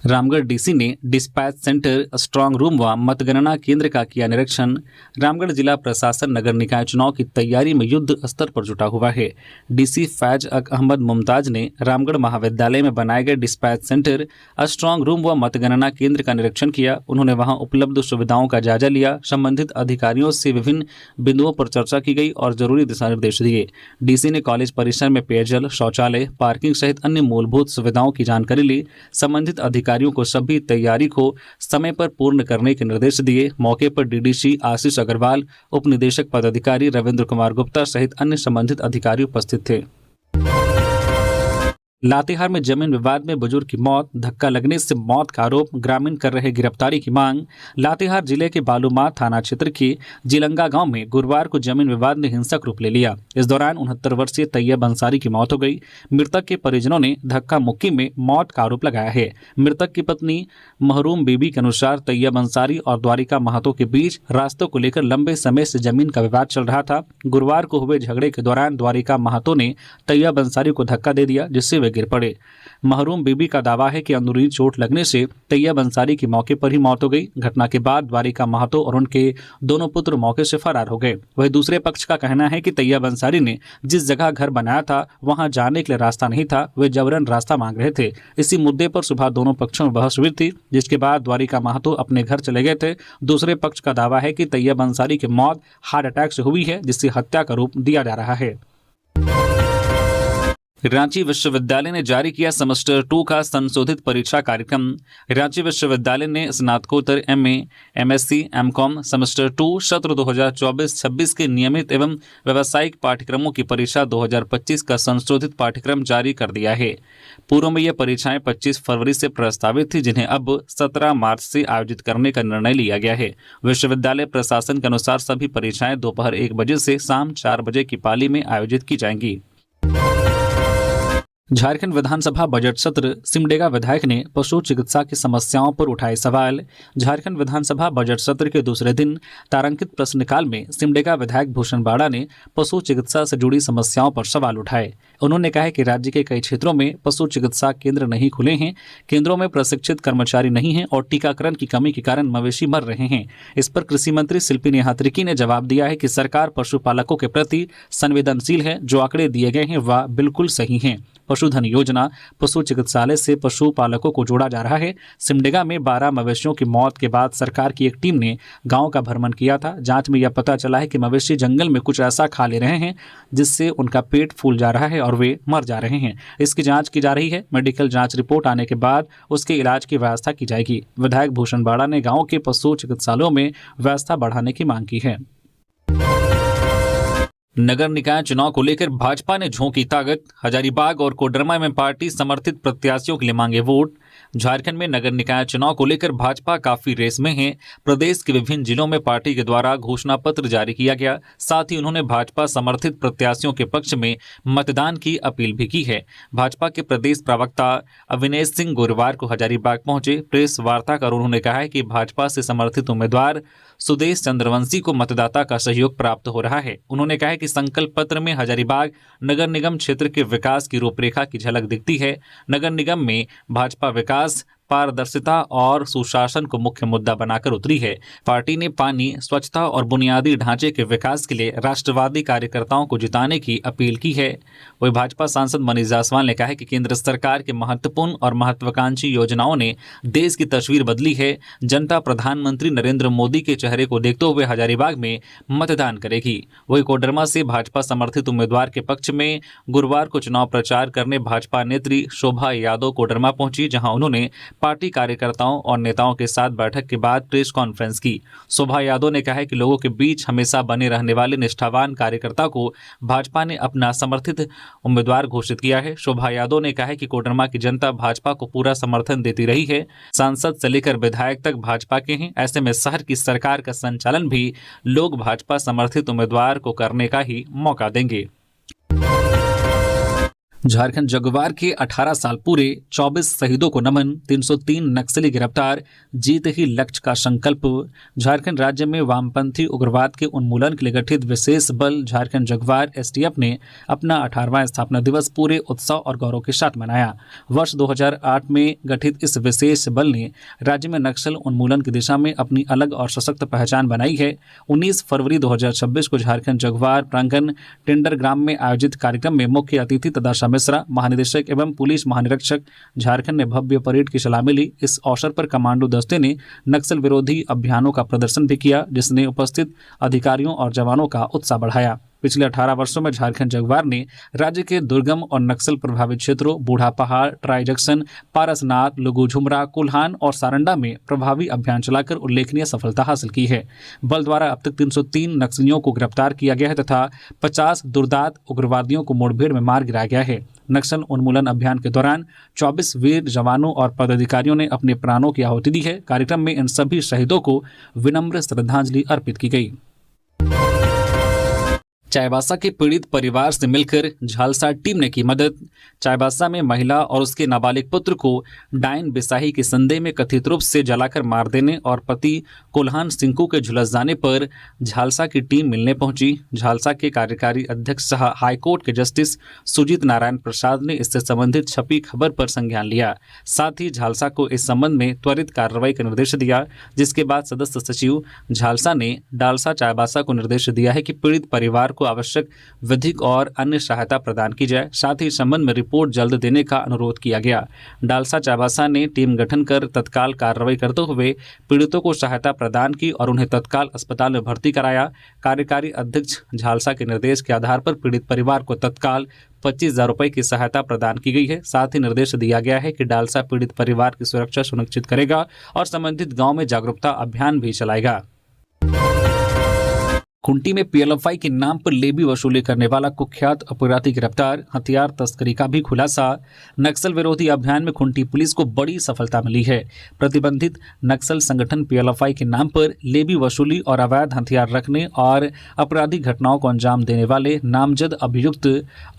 रामगढ़ डीसी ने डिस्पैच सेंटर, स्ट्रांग रूम व मतगणना केंद्र का किया निरीक्षण। रामगढ़ जिला प्रशासन नगर निकाय चुनाव की तैयारी में युद्ध स्तर पर जुटा हुआ है। डीसी फैज अहमद मुमताज ने रामगढ़ महाविद्यालय में बनाए गए डिस्पैच सेंटर, स्ट्रांग रूम व मतगणना केंद्र का निरीक्षण किया। उन्होंने वहां उपलब्ध सुविधाओं का जायजा लिया। संबंधित अधिकारियों से विभिन्न बिंदुओं पर चर्चा की गई और जरूरी दिशा निर्देश दिए। डीसी ने कॉलेज परिसर में पेयजल, शौचालय, पार्किंग सहित अन्य मूलभूत सुविधाओं की जानकारी ली। संबंधित अधिकारियों को सभी तैयारी को समय पर पूर्ण करने के निर्देश दिए। मौके पर डीडीसी आशीष अग्रवाल, उप निदेशक पदाधिकारी रविंद्र कुमार गुप्ता सहित अन्य संबंधित अधिकारी उपस्थित थे। लातेहार में जमीन विवाद में बुजुर्ग की मौत, धक्का लगने से मौत का आरोप, ग्रामीण कर रहे गिरफ्तारी की मांग। लातेहार जिले के बालूमाथ थाना क्षेत्र के जिलंगा गांव में गुरुवार को जमीन विवाद ने हिंसक रूप ले लिया। इस दौरान 69 वर्षीय तैयब अंसारी की मौत हो गई। मृतक के परिजनों ने धक्का मुक्की में मौत का आरोप लगाया है। मृतक की पत्नी महरूम बीबी के अनुसार तैयब अंसारी और द्वारिका महतो के बीच रास्तों को लेकर लंबे समय से जमीन का विवाद चल रहा था। गुरुवार को हुए झगड़े के दौरान द्वारिका महतो ने तैयब अंसारी को धक्का दे दिया, जिससे वे गिर पड़े। महरूम बीबी का दावा है कि अंदरूनी चोट लगने से तैयब अंसारी की मौके पर ही मौत हो गई। घटना के बाद द्वारिका महतो और उनके दोनों पुत्र मौके से फरार हो गए। वहीं दूसरे पक्ष का कहना है कि तैयब अंसारी ने जिस जगह घर बनाया था वहां जाने के लिए रास्ता नहीं था, वे जबरन रास्ता मांग रहे थे। इसी मुद्दे पर सुबह दोनों पक्षों में बहस हुई थी, जिसके बाद द्वारिका महतो अपने घर चले गए थे। दूसरे पक्ष का दावा है कि तैयब अंसारी की मौत हार्ट अटैक से हुई है, जिससे हत्या का रूप दिया जा रहा है। रांची विश्वविद्यालय ने जारी किया सेमेस्टर 2 का संशोधित परीक्षा कार्यक्रम। रांची विश्वविद्यालय ने स्नातकोत्तर एमए, एमएससी, एमकॉम सेमेस्टर 2 सत्र 2024-26 के नियमित एवं व्यावसायिक पाठ्यक्रमों की परीक्षा 2025 का संशोधित पाठ्यक्रम जारी कर दिया है। पूर्व में ये परीक्षाएं 25 फरवरी से प्रस्तावित थी, जिन्हें अब 17 मार्च से आयोजित करने का निर्णय लिया गया है। विश्वविद्यालय प्रशासन के अनुसार सभी परीक्षाएं दोपहर 1 बजे से शाम 4 बजे की पाली में आयोजित की जाएंगी। झारखंड विधानसभा बजट सत्र, सिमडेगा विधायक ने पशु चिकित्सा की समस्याओं पर उठाए सवाल। झारखंड विधानसभा बजट सत्र के दूसरे दिन तारांकित प्रश्नकाल में सिमडेगा विधायक भूषण बाड़ा ने पशु चिकित्सा से जुड़ी समस्याओं पर सवाल उठाए। उन्होंने कहा कि राज्य के कई क्षेत्रों में पशु चिकित्सा केंद्र नहीं खुले हैं, केंद्रों में प्रशिक्षित कर्मचारी नहीं हैं और टीकाकरण की कमी के कारण मवेशी मर रहे हैं। इस पर कृषि मंत्री शिल्पी नेहात्रिकी ने जवाब दिया है कि सरकार पशुपालकों के प्रति संवेदनशील है। जो आंकड़े दिए गए हैं वह बिल्कुल सही हैं। पशुधन योजना, पशु चिकित्सालय से पशुपालकों को जोड़ा जा रहा है। सिमडेगा में 12 मवेशियों की मौत के बाद सरकार की एक टीम ने गांव का भ्रमण किया था। जांच में यह पता चला है कि मवेशी जंगल में कुछ ऐसा खा ले रहे हैं जिससे उनका पेट फूल जा रहा है और वे मर जा रहे हैं। इसकी जांच की जा रही है। मेडिकल जांच रिपोर्ट आने के बाद उसके इलाज की व्यवस्था की जाएगी। विधायक भूषण बाड़ा ने गाँव के पशु चिकित्सालयों में व्यवस्था बढ़ाने की मांग की है। नगर निकाय चुनाव को लेकर भाजपा ने झोंकी ताकत। हजारीबाग और कोडरमा में पार्टी समर्थित प्रत्याशियों के लिए मांगे वोट। झारखंड में नगर निकाय चुनाव को लेकर भाजपा काफी रेस में है। प्रदेश के विभिन्न जिलों में पार्टी के द्वारा घोषणा पत्र जारी किया गया। साथ ही उन्होंने भाजपा समर्थित प्रत्याशियों के पक्ष में मतदान की अपील भी की है। भाजपा के प्रदेश प्रवक्ता अविनेश सिंह गुरुवार को हजारीबाग पहुंचे। प्रेस वार्ता कर उन्होंने कहा है कि भाजपा से समर्थित उम्मीदवार सुदेश चंद्रवंशी को मतदाता का सहयोग प्राप्त हो रहा है। उन्होंने कहा कि संकल्प पत्र में हजारीबाग नगर निगम क्षेत्र के विकास की रूपरेखा की झलक दिखती है। नगर निगम में भाजपा विकास, पारदर्शिता और सुशासन को मुख्य मुद्दा बनाकर उतरी है। पार्टी ने पानी, स्वच्छता और बुनियादी ढांचे के विकास के लिए राष्ट्रवादी कार्यकर्ताओं को जिताने की अपील की है। वही भाजपा सांसद मनीष जायसवाल ने कहा है कि केंद्र सरकार के महत्वपूर्ण और महत्वाकांक्षी योजनाओं ने देश की तस्वीर बदली है। जनता प्रधानमंत्री नरेंद्र मोदी के चेहरे को देखते हुए हजारीबाग में मतदान करेगी। वही कोडरमा से भाजपा समर्थित उम्मीदवार के पक्ष में गुरुवार को चुनाव प्रचार करने भाजपा नेत्री शोभा यादव कोडरमा पहुंची, जहां उन्होंने पार्टी कार्यकर्ताओं और नेताओं के साथ बैठक के बाद प्रेस कॉन्फ्रेंस की। शोभा यादव ने कहा कि लोगों के बीच हमेशा बने रहने वाले निष्ठावान कार्यकर्ता को भाजपा ने अपना समर्थित उम्मीदवार घोषित किया है। शोभा यादव ने कहा कि कोडरमा की जनता भाजपा को पूरा समर्थन देती रही है। सांसद से लेकर विधायक तक भाजपा के हैं। ऐसे में शहर की सरकार का संचालन भी लोग भाजपा समर्थित उम्मीदवार को करने का ही मौका देंगे। झारखंड जगुआर के 18 साल पूरे, 24 शहीदों को नमन, 303 नक्सली गिरफ्तार, जीत ही लक्ष्य का संकल्प। झारखंड राज्य में वामपंथी उग्रवाद के उन्मूलन के लिए गठित विशेष बल झारखंड जगुआर एसटीएफ ने अपना 18वां स्थापना दिवस पूरे उत्साह और गौरव के साथ मनाया। वर्ष 2008 में गठित इस विशेष बल ने राज्य में नक्सल उन्मूलन की दिशा में अपनी अलग और सशक्त पहचान बनाई है। 19 फरवरी 2026 को झारखंड जगुआर प्रांगण टेंडर ग्राम में आयोजित कार्यक्रम में मुख्य अतिथि तथा मिश्रा, महानिदेशक एवं पुलिस महानिरीक्षक झारखंड ने भव्य परेड की सलामी ली। इस अवसर पर कमांडो दस्ते ने नक्सल विरोधी अभियानों का प्रदर्शन भी किया, जिसने उपस्थित अधिकारियों और जवानों का उत्साह बढ़ाया। पिछले 18 वर्षों में झारखंड जगुआर ने राज्य के दुर्गम और नक्सल प्रभावित क्षेत्रों बूढ़ा पहाड़, ट्राई जंक्शन, पारसनाथ, लुगुझुमरा, कुल्हान और सारंडा में प्रभावी अभियान चलाकर उल्लेखनीय सफलता हासिल की है। बल द्वारा अब तक 303 नक्सलियों को गिरफ्तार किया गया है तथा 50 दुर्दांत उग्रवादियों को मुठभेड़ में मार गिराया गया है। नक्सल उन्मूलन अभियान के दौरान 24 वीर जवानों और पदाधिकारियों ने अपने प्राणों की आहुति दी है। कार्यक्रम में इन सभी शहीदों को विनम्र श्रद्धांजलि अर्पित की गई। चाईबासा के पीड़ित परिवार से मिलकर झालसा टीम ने की मदद। चाईबासा में महिला और उसके नाबालिग पुत्र को डायन बिसाही के संदेह में कथित रूप से जलाकर मार देने और पति कोल्हान सिंकू के झुलस जाने पर झालसा की टीम मिलने पहुंची। झालसा के कार्यकारी अध्यक्ष सह हाईकोर्ट के जस्टिस सुजीत नारायण प्रसाद ने इससे संबंधित छपी खबर पर संज्ञान लिया। साथ ही झालसा को इस संबंध में त्वरित कार्रवाई का निर्देश दिया, जिसके बाद सदस्य सचिव झालसा ने डालसा चाईबासा को निर्देश दिया है कि पीड़ित परिवार को आवश्यक विधिक और अन्य सहायता प्रदान की जाए। साथ ही संबंध में रिपोर्ट जल्द देने का अनुरोध किया गया। डालसा चाईबासा ने टीम गठन कर तत्काल कार्रवाई करते हुए पीड़ितों को सहायता प्रदान की और उन्हें तत्काल अस्पताल में भर्ती कराया। कार्यकारी अध्यक्ष झालसा के निर्देश के आधार पर पीड़ित परिवार को तत्काल 25,000 रुपये की सहायता प्रदान की गई है। साथ ही निर्देश दिया गया है कि डालसा पीड़ित परिवार की सुरक्षा सुनिश्चित करेगा और संबंधित गांव में जागरूकता अभियान भी चलाएगा। खूंटी में पीएलएफआई के नाम पर लेवी वसूली करने वाला कुख्यात अपराधी गिरफ्तार, हथियार तस्करी का भी खुलासा। नक्सल विरोधी अभियान में खूंटी पुलिस को बड़ी सफलता मिली है। प्रतिबंधित नक्सल संगठन पीएलएफआई के नाम पर लेवी वसूली और अवैध हथियार रखने और आपराधिक घटनाओं को अंजाम देने वाले नामजद अभियुक्त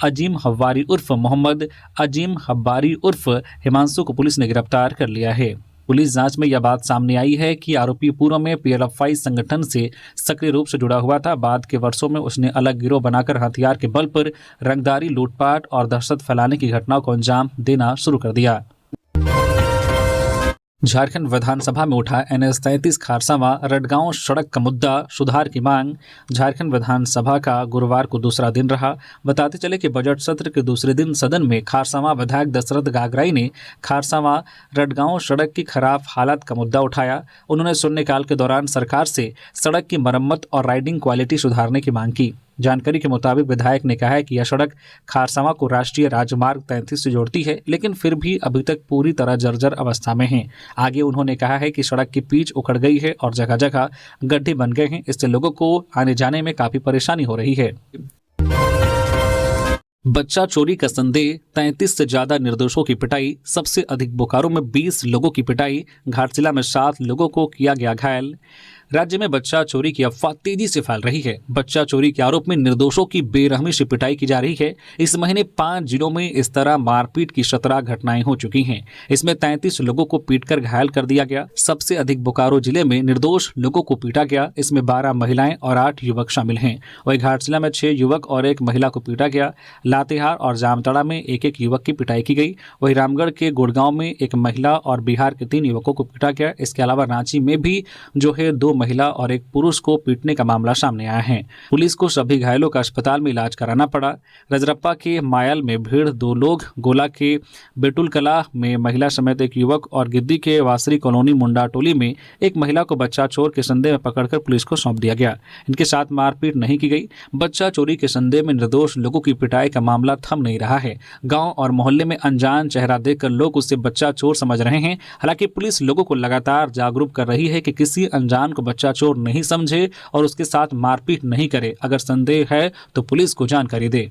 अजीम हब्बारी उर्फ मोहम्मद अजीम हब्बारी उर्फ हिमांशु को पुलिस ने गिरफ्तार कर लिया है। पुलिस जांच में यह बात सामने आई है कि आरोपी पूर्व में पीएलएफआई संगठन से सक्रिय रूप से जुड़ा हुआ था। बाद के वर्षों में उसने अलग गिरोह बनाकर हथियार के बल पर रंगदारी, लूटपाट और दहशत फैलाने की घटनाओं को अंजाम देना शुरू कर दिया। झारखंड विधानसभा में उठा NH 33 खारसावा रटगांव सड़क का मुद्दा, सुधार की मांग। झारखंड विधानसभा का गुरुवार को दूसरा दिन रहा। बताते चले कि बजट सत्र के दूसरे दिन सदन में खारसावा विधायक दशरथ गागराई ने खारसावा रटगांव सड़क की खराब हालत का मुद्दा उठाया। उन्होंने शून्यकाल के दौरान सरकार से सड़क की मरम्मत और राइडिंग क्वालिटी सुधारने की मांग की। जानकारी के मुताबिक विधायक ने कहा है कि यह सड़क खारसावा को राष्ट्रीय राजमार्ग 33 से जोड़ती है, लेकिन फिर भी अभी तक पूरी तरह जर्जर अवस्था में है। आगे उन्होंने कहा है कि सड़क की पिच उखड़ गई है और जगह जगह गड्ढे बन गए हैं। इससे लोगों को आने जाने में काफ़ी परेशानी हो रही है। बच्चा चोरी का संदेह, 33 से ज्यादा निर्दोषों की पिटाई, सबसे अधिक बोकारो में 20 लोगों की पिटाई, घाटशिला में 7 लोगों को किया गया घायल। राज्य में बच्चा चोरी की अफवाह तेजी से फैल रही है। बच्चा चोरी के आरोप में निर्दोषों की बेरहमी से पिटाई की जा रही है। इस महीने 5 जिलों में इस तरह मारपीट की 17 घटनाएं हो चुकी हैं। इसमें 33 लोगों को पीटकर घायल कर दिया गया। सबसे अधिक बोकारो जिले में निर्दोष लोगों को पीटा गया। इसमें 12 महिलाएं और 8 युवक शामिल हैं। वहीं घाटशिला में 6 युवक और 1 महिला को पीटा गया। लातेहार और जामताड़ा में 1-1 युवक की पिटाई की गई। वहीं रामगढ़ के गुड़गांव में 1 महिला और बिहार के 3 युवकों को पीटा गया। इसके अलावा रांची में भी 2 महिला और 1 पुरुष को पीटने का मामला सामने आया है। पुलिस को सभी घायलों का अस्पताल में इलाज कराना पड़ा। रजरप्पा के मायल में भीड़ 2 लोग, गोला के बेटुल कला में महिला समेत 1 युवक और गिद्दी के वासरी कॉलोनी मुंडा टोली में 1 महिला को बच्चा चोर के संदेह में पकड़कर पुलिस को सौंप दिया गया। इनके साथ मारपीट नहीं की गई। बच्चा चोरी के संदेह में निर्दोष लोगों की पिटाई का मामला थम नहीं रहा है। गांव और मोहल्ले में अनजान चेहरा देखकर लोग उसे बच्चा चोर समझ रहे हैं। हालांकि पुलिस लोगों को लगातार जागरूक कर रही है कि किसी अनजान को बच्चा चोर नहीं समझे और उसके साथ मारपीट नहीं करे। अगर संदेह है तो पुलिस को जानकारी दे।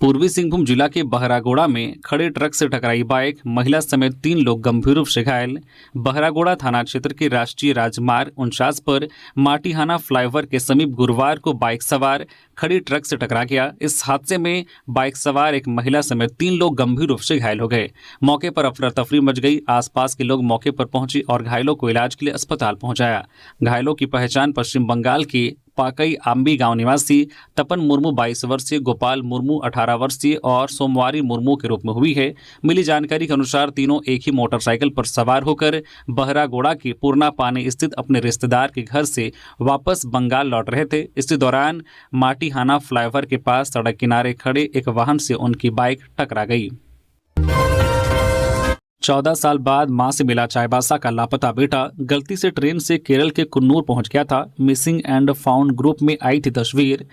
पूर्वी सिंहभूम जिला के बहरागोड़ा में खड़े ट्रक से टकराई बाइक, महिला समेत 3 लोग गंभीर रूप से घायल। बहरागोड़ा थाना क्षेत्र के राष्ट्रीय राजमार्ग 49 पर माटीहाना फ्लाईओवर के समीप गुरुवार को बाइक सवार खड़ी ट्रक से टकरा गया। इस हादसे में बाइक सवार 1 महिला समेत 3 लोग गंभीर रूप से घायल हो गए। मौके पर अफरा तफरी मच गई। आसपास के लोग मौके पर पहुंचे और घायलों को इलाज के लिए अस्पताल पहुंचाया। घायलों की पहचान पश्चिम बंगाल के पाकई आम्बी गांव निवासी तपन मुर्मू 22 वर्षीय, गोपाल मुर्मू 18 वर्षीय और सोमवारी मुर्मू के रूप में हुई है। मिली जानकारी के अनुसार तीनों एक ही मोटरसाइकिल पर सवार होकर बहरागोड़ा के पूर्णा पानी स्थित अपने रिश्तेदार के घर से वापस बंगाल लौट रहे थे। इसी दौरान माटीहाना फ्लाईओवर के पास सड़क किनारे खड़े एक वाहन से उनकी बाइक टकरा गई। 14 साल बाद मां से मिला चाईबासा का लापता बेटा, गलती से ट्रेन से केरल के कुन्नूर पहुंच गया था। मिसिंग एंड फाउंड ग्रुप में आई थी तस्वीर।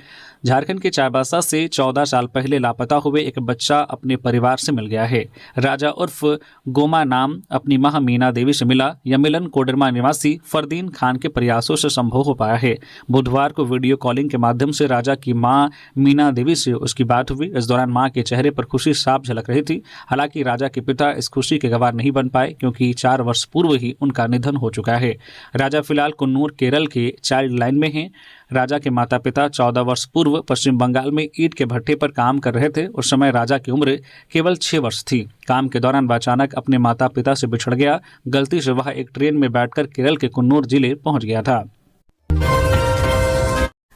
झारखंड के चाईबासा से 14 साल पहले लापता हुए एक बच्चा अपने परिवार से मिल गया है। राजा उर्फ गोमा नाम अपनी मां मीना देवी से मिला। यह मिलन कोडरमा निवासी फरदीन खान के प्रयासों से संभव हो पाया है। बुधवार को वीडियो कॉलिंग के माध्यम से राजा की मां मीना देवी से उसकी बात हुई। इस दौरान मां के चेहरे पर खुशी साफ झलक रही थी। हालांकि राजा के पिता इस खुशी के गवाह नहीं बन पाए क्योंकि 4 वर्ष पूर्व ही उनका निधन हो चुका है। राजा फिलहाल कुन्नूर केरल के चाइल्ड लाइन में हैं। राजा के माता पिता 14 वर्ष पूर्व पश्चिम बंगाल में ईंट के भट्टे पर काम कर रहे थे। उस समय राजा की उम्र केवल 6 वर्ष थी। काम के दौरान वह अचानक अपने माता पिता से बिछड़ गया। गलती से वह एक ट्रेन में बैठकर केरल के कुन्नूर जिले पहुंच गया था।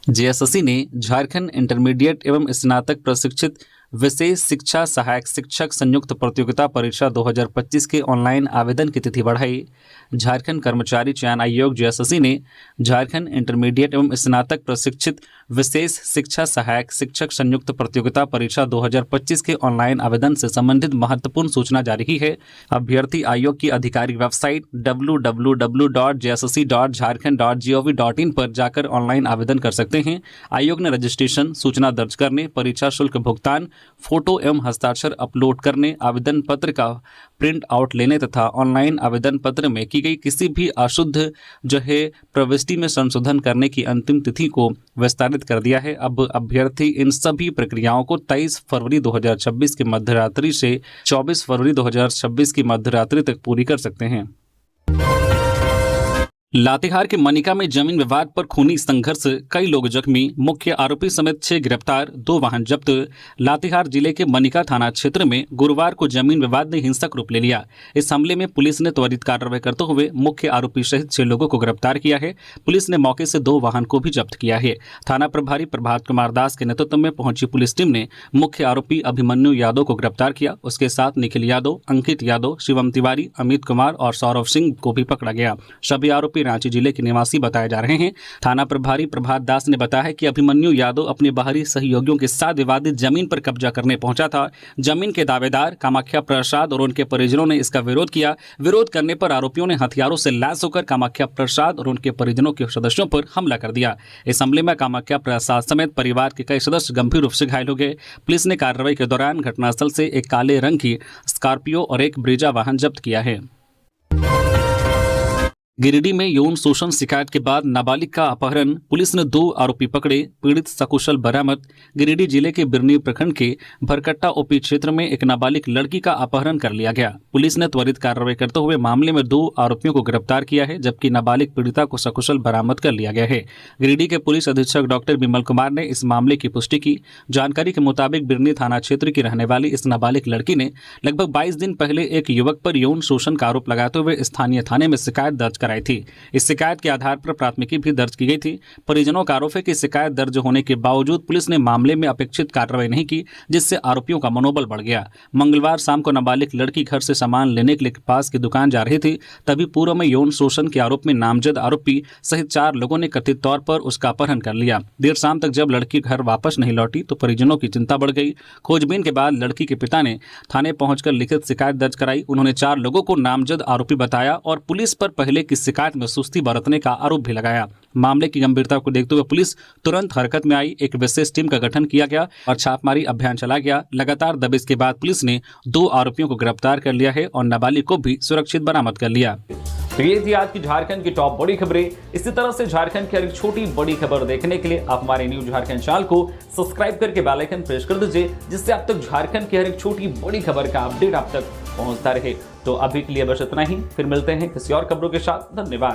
जेएसएससी ने झारखंड इंटरमीडिएट एवं स्नातक प्रशिक्षित विशेष शिक्षा सहायक शिक्षक संयुक्त प्रतियोगिता परीक्षा 2025 के ऑनलाइन आवेदन की तिथि बढ़ाई। झारखंड कर्मचारी चयन आयोग जेएसएससी ने झारखंड इंटरमीडिएट एवं स्नातक प्रशिक्षित विशेष शिक्षा सहायक शिक्षक संयुक्त प्रतियोगिता परीक्षा 2025 के ऑनलाइन आवेदन से संबंधित महत्वपूर्ण सूचना जारी की है। अभ्यर्थी आयोग की आधिकारिक वेबसाइट www.jssc.jharkhand.gov.in पर जाकर ऑनलाइन आवेदन कर सकते हैं। आयोग ने रजिस्ट्रेशन, सूचना दर्ज करने, परीक्षा शुल्क भुगतान, फोटो एवं हस्ताक्षर अपलोड करने, आवेदन पत्र का प्रिंट आउट लेने तथा ऑनलाइन आवेदन पत्र में की गई किसी भी अशुद्ध प्रविष्टि में संशोधन करने की अंतिम तिथि को विस्तारित कर दिया है। अब अभ्यर्थी इन सभी प्रक्रियाओं को 23 फरवरी 2026 की मध्यरात्रि से 24 फरवरी 2026 की मध्यरात्रि तक पूरी कर सकते हैं। लातेहार के मनिका में जमीन विवाद पर खूनी संघर्ष, कई लोग जख्मी, मुख्य आरोपी समेत 6 गिरफ्तार, 2 वाहन जब्त। लातेहार जिले के मनिका थाना क्षेत्र में गुरुवार को जमीन विवाद ने हिंसक रूप ले लिया। इस हमले में पुलिस ने त्वरित कार्रवाई करते हुए मुख्य आरोपी सहित 6 लोगों को गिरफ्तार किया है। पुलिस ने मौके से 2 वाहन को भी जब्त किया है। थाना प्रभारी प्रभात कुमार दास के नेतृत्व में पहुंची पुलिस टीम ने मुख्य आरोपी अभिमन्यु यादव को गिरफ्तार किया। उसके साथ निखिल यादव, अंकित यादव, शिवम तिवारी, अमित कुमार और सौरभ सिंह को भी पकड़ा गया। सभी आरोपी रांची जिले के निवासी बताए जा रहे हैं। थाना प्रभारी प्रभात दास ने बताया कि अभिमन्यु यादव अपने बाहरी सहयोगियों के साथ विवादित जमीन पर कब्जा करने पहुंचा था। जमीन के दावेदार कामाख्या प्रसाद और उनके परिजनों ने इसका विरोध किया। विरोध करने पर आरोपियों ने हथियारों से लैस होकर कामाख्या प्रसाद और उनके परिजनों के सदस्यों पर हमला कर दिया। इस हमले में कामाख्या प्रसाद समेत परिवार के कई सदस्य गंभीर रूप से घायल हो गए। पुलिस ने कार्रवाई के दौरान घटनास्थल से एक काले रंग की स्कॉर्पियो और एक ब्रेजा वाहन जब्त किया है। गिरिडीह में यौन शोषण शिकायत के बाद नाबालिग का अपहरण, पुलिस ने 2 आरोपी पकड़े, पीड़ित सकुशल बरामद। गिरिडीह जिले के बिरनी प्रखंड के भरकट्टा ओपी क्षेत्र में एक नाबालिग लड़की का अपहरण कर लिया गया। पुलिस ने त्वरित कार्रवाई करते हुए मामले में 2 आरोपियों को गिरफ्तार किया है, जबकि नाबालिग पीड़िता को सकुशल बरामद कर लिया गया है। गिरिडीह के पुलिस अधीक्षक डॉक्टर विमल कुमार ने इस मामले की पुष्टि की। जानकारी के मुताबिक बिरनी थाना क्षेत्र की रहने वाली इस नाबालिग लड़की ने लगभग 22 दिन पहले एक युवक पर यौन शोषण का आरोप लगाते हुए स्थानीय थाने में शिकायत दर्ज कराई थी। इस शिकायत के आधार पर प्राथमिकी भी दर्ज की गई थी। परिजनों का आरोप है कि शिकायत दर्ज होने के बावजूद पुलिस ने मामले में अपेक्षित कार्रवाई नहीं की, जिससे आरोपियों का मनोबल बढ़ गया। मंगलवार शाम को नाबालिग लड़की घर से सामान लेने के लिए पास की दुकान जा रही थी, तभी पूर्व में यौन शोषण के आरोप में नामजद आरोपी सहित 4 लोगों ने कथित तौर पर उसका अपहरण कर लिया। देर शाम तक जब लड़की घर वापस नहीं लौटी तो परिजनों की चिंता बढ़ गई। खोजबीन के बाद लड़की के पिता ने थाने पहुंचकर लिखित शिकायत दर्ज कराई। उन्होंने 4 लोगों को नामजद आरोपी बताया और पुलिस पर पहले की शिकायत में सुस्ती बरतने का आरोप भी लगाया। मामले की गंभीरता को देखते हुए पुलिस तुरंत हरकत में आई। एक विशेष टीम का गठन किया गया और छापामारी अभियान चला गया। लगातार दबिश के बाद पुलिस ने 2 आरोपियों को गिरफ्तार कर लिया है और नाबालिग को भी सुरक्षित बरामद कर लिया।
तो ये थी आज की झारखंड की टॉप बड़ी खबरें। इसी तरह से झारखंड की हर एक छोटी बड़ी खबर देखने के लिए आप हमारे न्यूज झारखंड चैनल को सब्सक्राइब करके बेल आइकन प्रेस कर दीजिए, जिससे आप तक झारखंड की हर एक छोटी बड़ी खबर का अपडेट आप तक पहुंचता रहे। तो अभी के लिए बस इतना ही, फिर मिलते हैं किसी और खबरों के साथ। धन्यवाद।